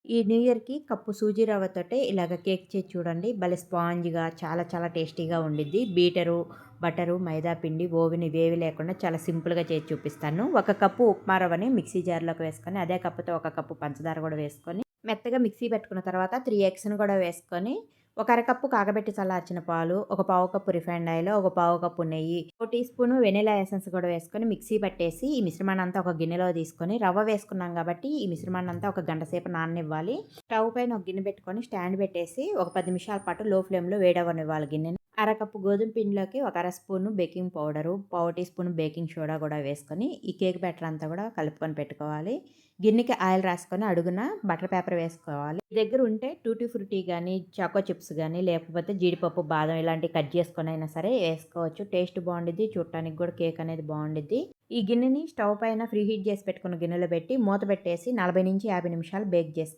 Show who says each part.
Speaker 1: ఈ న్యూ ఇయర్‌కి కప్పు సూజీ రవ్వతోటే ఇలాగ కేక్ చేసి చూడండి. భలే స్పాంజ్‌గా చాలా చాలా టేస్టీగా ఉండిద్ది. బీటరు, బటరు, మైదా పిండి, ఓవెన్ ఇవేవి లేకుండా చాలా సింపుల్‌గా చేసి చూపిస్తాను. ఒక కప్పు ఉప్మా రవ్వని మిక్సీ జార్‌లోకి వేసుకొని, అదే కప్పుతో ఒక కప్పు పంచదార గూడా వేసుకొని, మెత్తగా మిక్సీ పట్టుకున్న తర్వాత 3 ఎగ్స్‌ని గూడా వేసుకొని, ఒక అరకప్పు కాగబెట్టి చల్లార్చిన పాలు, ఒక పావు కప్పు రిఫైన్డ్ ఆయిల్, ఒక పావు కప్పు నెయ్యి, ఒక టీ స్పూను వెనిల్లా ఎసెన్స్ కూడా వేసుకొని మిక్సీ పట్టేసి, ఈ మిశ్రమాన్నంతా ఒక గిన్నెలో తీసుకొని, రవ్వ వేసుకున్నాం కాబట్టి, ఈ మిశ్రమాన్నంతా ఒక గంట సేపు నాననివ్వాలి. స్టవ్ పైన ఒక గిన్నె పెట్టుకొని స్టాండ్ పెట్టేసి, ఒక 10 నిమిషాల పాటు లో ఫ్లేమ్‌లో వేడవ్వనివ్వాలి గిన్నెని. అరకప్పు గోధుమ పిండిలోకి ఒక అర స్పూను బేకింగ్ పౌడరు, పావు టీ స్పూన్ బేకింగ్ సోడా గూడా వేసుకొని, ఈ కేక్ బ్యాటర్ అంతా గూడా కలుపుకొని పెట్టుకోవాలి. గిన్నెకి ఆయిల్ రాసుకొని అడుగున బటర్ పేపర్ వేసుకోవాలి. మీ దగ్గర ఉంటే టూటీ ఫ్రూటీ గానీ, చాకో చిప్స్ గానీ, లేకపోతే జీడిపప్పు, బాదం ఇలాంటివి కట్ చేసుకొనైనా సరే వేసుకోవచ్చు. టేస్ట్ బావుండిద్ది. చూడటానికి గూడా కేక్ అనేది బావుండిద్ది. ఈ గిన్నెని స్టవ్ పైన ప్రీ హీట్ చేసి పెట్టుకున్న గిన్నెలో పెట్టి మూత పెట్టేసి 40-50 నిమిషాలు బేక్ చేసుకోవాలి.